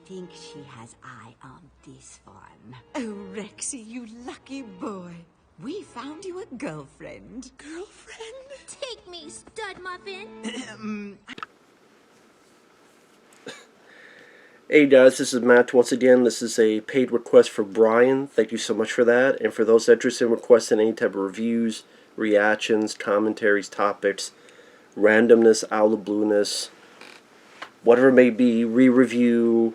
think she has eye on this one. Oh, Rexy, you lucky boy. We found you a girlfriend. Girlfriend? Take me, stud muffin. Hey guys, this is Matt once again. This is a paid request for Brian. Thank you so much for that. And for those interested in requesting any type of reviews, reactions, commentaries, topics, randomness, out of the blueness, whatever it may be, re-review,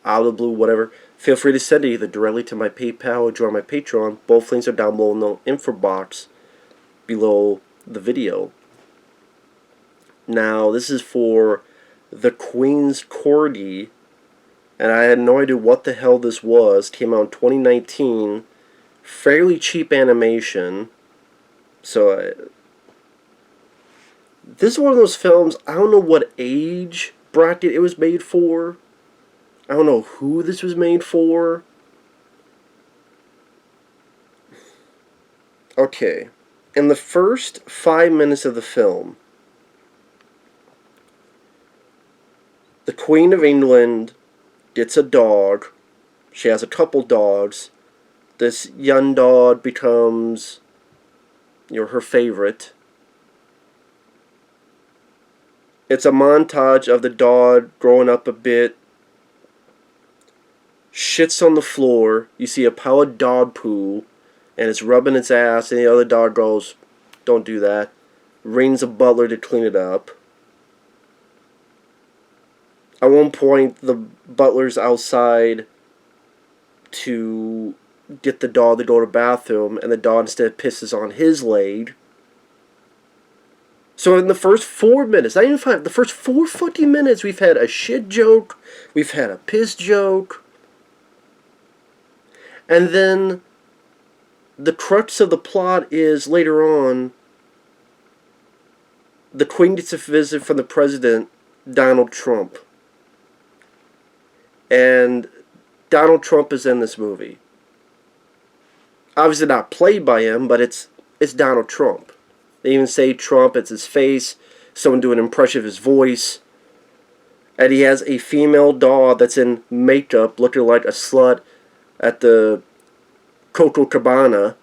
out of the blue, whatever, feel free to send it either directly to my PayPal or join my Patreon. Both links are down below in the info box below the video. Now, this is for the Queen's Corgi, and I had no idea what the hell this was. Came out in 2019, fairly cheap animation. So this is one of those films, I don't know what age bracket it was made for. I don't know who this was made for. Okay, in the first 5 minutes of the film, the Queen of England gets a dog. She has a couple dogs. This young dog becomes, her favorite. It's a montage of the dog growing up a bit. Shits on the floor. You see a pile of dog poo, and it's rubbing its ass, and the other dog goes, "Don't do that." Rings a butler to clean it up. At one point, the butler's outside to get the dog to go to the bathroom, and the dog instead pisses on his leg. So in the first 4 minutes, not even 5, the first 4 fucking minutes, we've had a shit joke, we've had a piss joke, and then the crux of the plot is later on, the Queen gets a visit from the President, Donald Trump. And Donald Trump is in this movie. Obviously not played by him, but it's Donald Trump. They even say Trump, it's his face. Someone do an impression of his voice. And he has a female dog that's in makeup, looking like a slut at the Coco Cabana.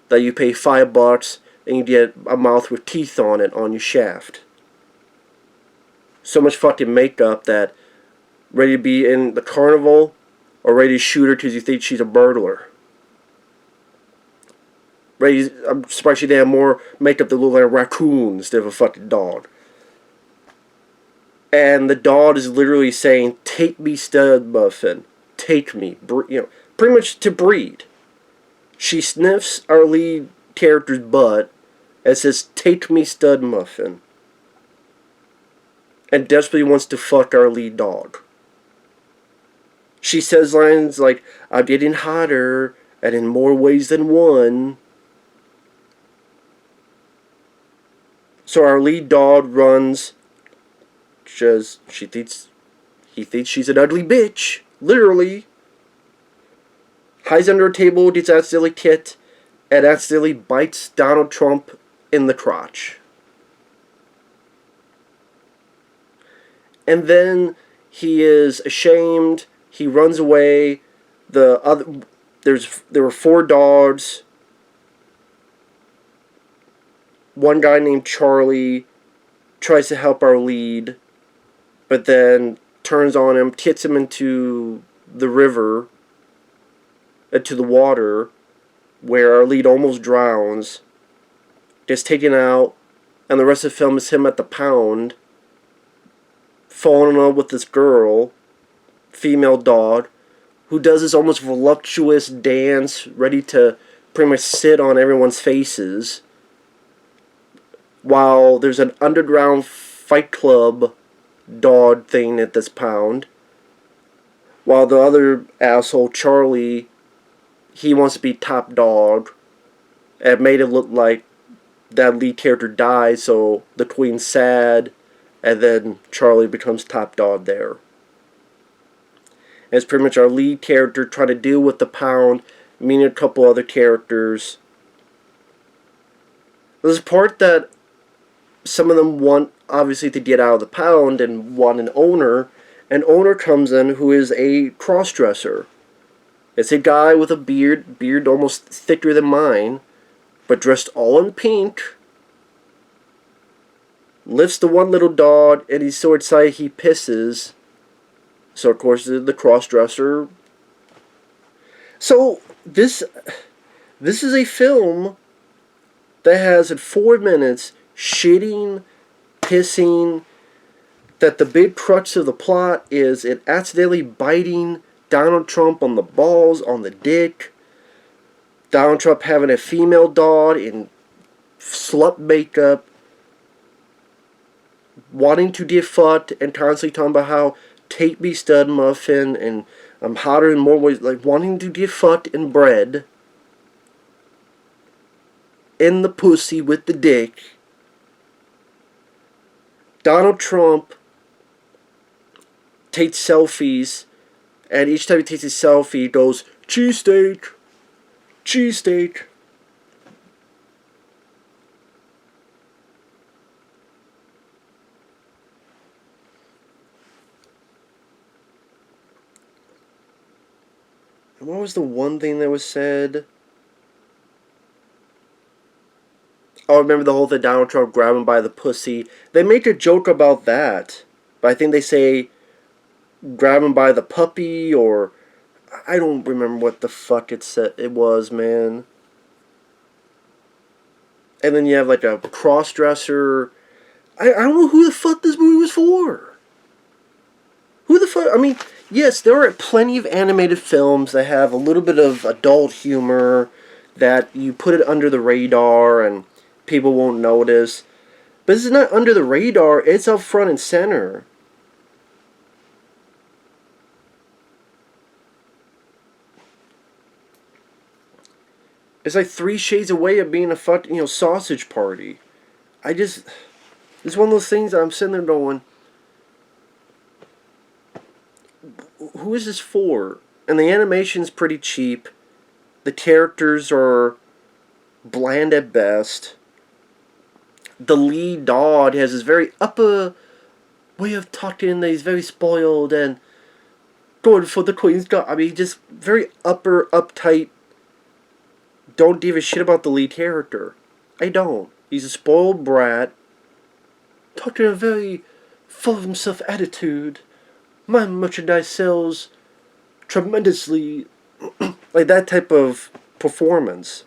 That you pay $5 and you get a mouth with teeth on it on your shaft. So much fucking makeup that ready to be in the carnival, or ready to shoot her because you think she's a burglar. I'm surprised she didn't have more makeup that looked like a raccoon instead of a fucking dog. And the dog is literally saying, "Take me, stud muffin. Take me." Pretty much to breed. She sniffs our lead character's butt and says, "Take me, stud muffin." And desperately wants to fuck our lead dog. She says lines like, "I'm getting hotter, and in more ways than one." So our lead dog runs, because he thinks she's an ugly bitch, literally. Hides under a table, gets accidentally kicked, and accidentally bites Donald Trump in the crotch. And then he is ashamed. He runs away. There were 4 dogs. One guy named Charlie tries to help our lead, but then turns on him, kicks him into the river, into the water, where our lead almost drowns, gets taken out, and the rest of the film is him at the pound, falling in love with this girl, female dog, who does this almost voluptuous dance, ready to pretty much sit on everyone's faces, while there's an underground fight club dog thing at this pound, while the other asshole, Charlie, he wants to be top dog, and made it look like that lead character dies, so the Queen's sad, and then Charlie becomes top dog there. And it's pretty much our lead character trying to deal with the pound, meeting a couple other characters. There's a part that some of them want, obviously, to get out of the pound and want an owner, an owner comes in who is a cross-dresser. It's a guy with a beard almost thicker than mine, but dressed all in pink. Lifts the one little dog, and he's so excited he pisses. So, of course, the cross-dresser. So, this is a film that has, in 4 minutes, shitting, pissing, that the big crux of the plot is it accidentally biting Donald Trump on the balls, on the dick. Donald Trump having a female dog in slut makeup, wanting to get fucked, and constantly talking about how take me stud muffin, and I'm hotter in more ways, like wanting to get fucked and bread in the pussy with the dick. Donald Trump takes selfies, and each time he takes a selfie, he goes, cheesesteak, cheesesteak. And what was the one thing that was said? Oh, I remember the whole thing, Donald Trump grabbing by the pussy. They make a joke about that, but I think they say grab him by the puppy, or I don't remember what the fuck it was, man. And then you have like a cross-dresser. I don't know who the fuck this movie was for. Who the fuck? I mean, yes, there are plenty of animated films that have a little bit of adult humor that you put it under the radar and people won't notice. But this is not under the radar, it's up front and center. It's like 3 shades away of being a fucking, sausage party. It's one of those things that I'm sitting there going, who is this for? And the animation's pretty cheap. The characters are bland at best. The lead dog has this very upper way of talking that he's very spoiled and going for the queen's god. I mean, just very uptight. Don't give a shit about the lead character. I don't. He's a spoiled brat, talking a very full of himself attitude. My merchandise sells tremendously. Like that type of performance.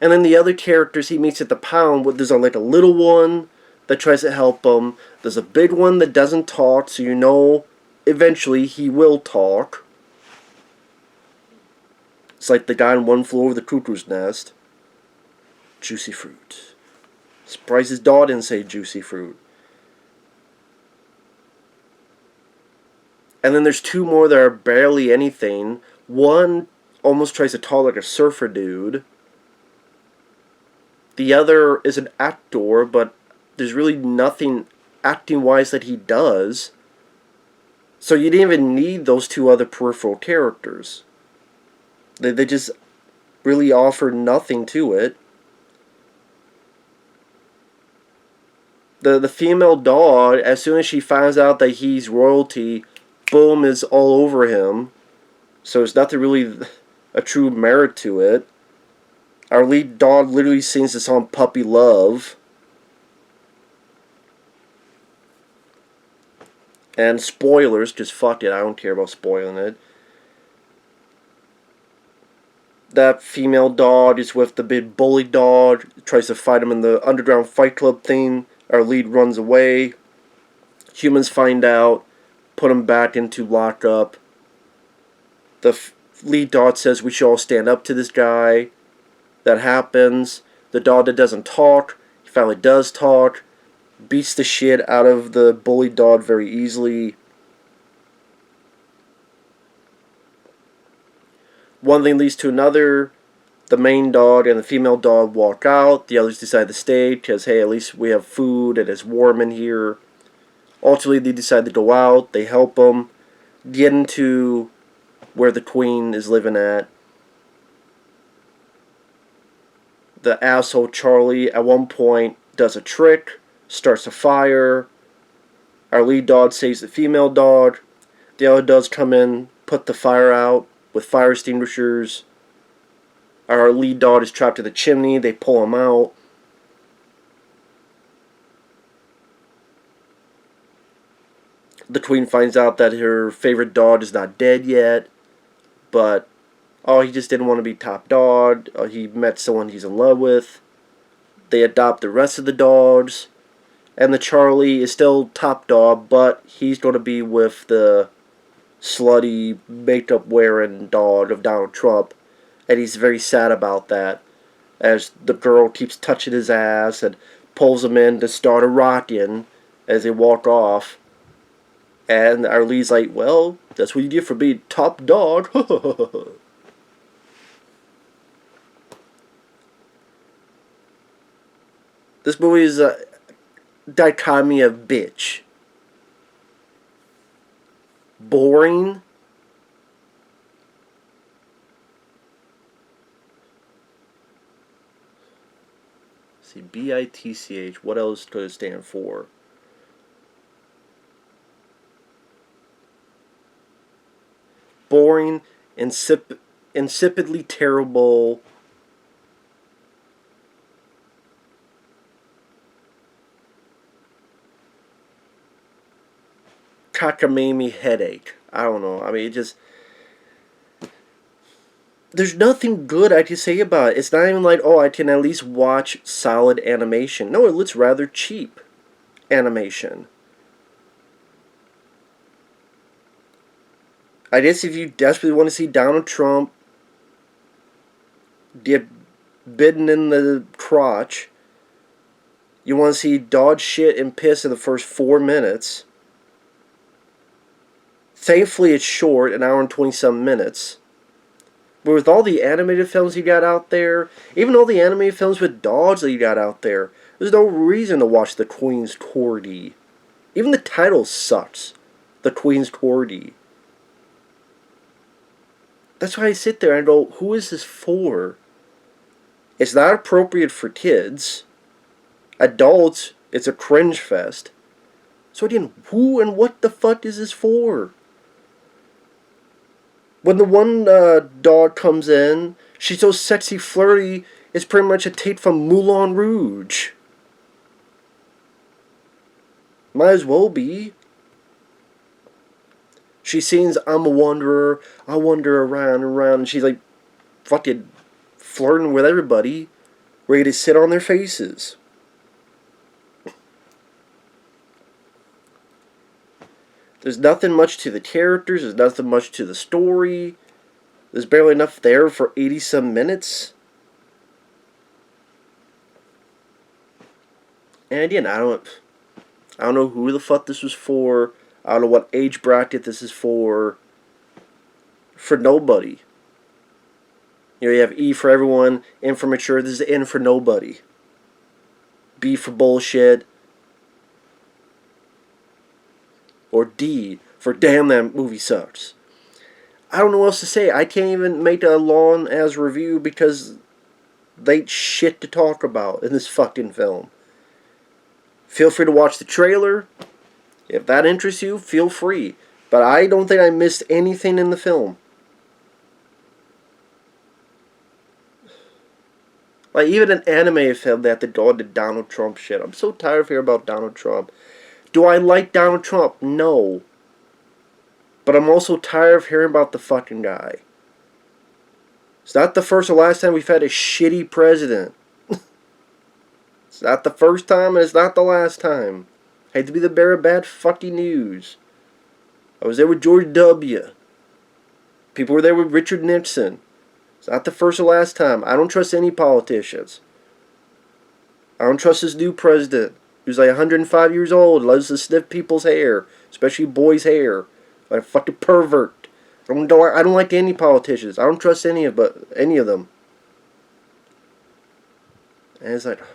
And then the other characters he meets at the pound, there's like a little one that tries to help him. There's a big one that doesn't talk, so you know eventually he will talk. It's like the guy on One Flew Over the Cuckoo's Nest. Juicy fruit. Surprised his dog didn't say juicy fruit. And then there's 2 more that are barely anything. One almost tries to talk like a surfer dude. The other is an actor, but there's really nothing acting-wise that he does. So you didn't even need those 2 other peripheral characters. They just really offer nothing to it. The female dog, as soon as she finds out that he's royalty, boom, is all over him. So there's nothing really a true merit to it. Our lead dog literally sings the song Puppy Love. And spoilers, because fuck it, I don't care about spoiling it. That female dog is with the big bully dog, tries to fight him in the underground fight club thing. Our lead runs away. Humans find out, put him back into lockup. The lead dog says we should all stand up to this guy. That happens. The dog that doesn't talk, he finally does talk. Beats the shit out of the bully dog very easily. One thing leads to another. The main dog and the female dog walk out. The others decide to stay because, hey, at least we have food and it's warm in here. Ultimately, they decide to go out. They help them get into where the queen is living at. The asshole Charlie at one point does a trick, starts a fire. Our lead dog saves the female dog. The other dogs come in, put the fire out with fire extinguishers. Our lead dog is trapped in the chimney. They pull him out. The queen finds out that her favorite dog is not dead yet, but he just didn't want to be top dog. He met someone he's in love with. They adopt the rest of the dogs, and the Charlie is still top dog, but he's going to be with the slutty makeup wearing dog of Donald Trump, and he's very sad about that, as the girl keeps touching his ass and pulls him in to start a rockin' as they walk off. And our lead's like, well, that's what you get for being top dog. This movie is a dichotomy of bitch. Boring. See, B-I-T-C-H. What else could it stand for? Boring, insipidly terrible. Cockamamie headache. I don't know. I mean, it just... There's nothing good I can say about it. It's not even like, I can at least watch solid animation. No, it looks rather cheap animation. I guess if you desperately want to see Donald Trump get bitten in the crotch, you want to see dog shit and piss in the first 4 minutes. Thankfully, it's short, an hour and 20-some minutes. But with all the animated films you got out there, even all the animated films with dogs that you got out there, there's no reason to watch The Queen's Corgi. Even the title sucks. The Queen's Corgi. That's why I sit there and go, who is this for? It's not appropriate for kids. Adults, it's a cringe fest. So again, who and what the fuck is this for? When the one dog comes in, she's so sexy flirty, it's pretty much a take from Moulin Rouge. Might as well be. She sings, I'm a wanderer, I wander around and around, and she's like fucking flirting with everybody, ready to sit on their faces. There's nothing much to the characters, there's nothing much to the story. There's barely enough there for 80-some minutes. And again, I don't know who the fuck this was for. I don't know what age bracket this is for. For nobody. You know, you have E for everyone, N for mature, this is N for nobody. B for bullshit. Or D for damn, that movie sucks. I don't know what else to say. I can't even make a long as review because they ain't shit to talk about in this fucking film. Feel free to watch the trailer. If that interests you, feel free. But I don't think I missed anything in the film. Like, even an anime film that had to go into Donald Trump shit. I'm so tired of hearing about Donald Trump. Do I like Donald Trump? No. But I'm also tired of hearing about the fucking guy. It's not the first or last time we've had a shitty president. It's not the first time and it's not the last time. I hate to be the bearer of bad fucking news. I was there with George W. People were there with Richard Nixon. It's not the first or last time. I don't trust any politicians. I don't trust this new president who's like 105 years old, loves to sniff people's hair, especially boys' hair. Like a fucking pervert. I don't like any politicians. I don't trust any of them. And it's like, oh,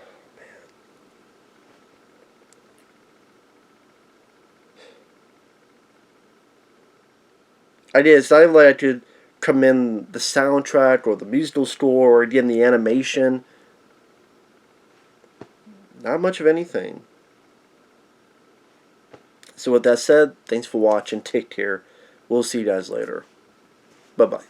man. It's not even like I could commend the soundtrack or the musical score or again the animation. Not much of anything. So with that said, thanks for watching. Take care. We'll see you guys later. Bye-bye.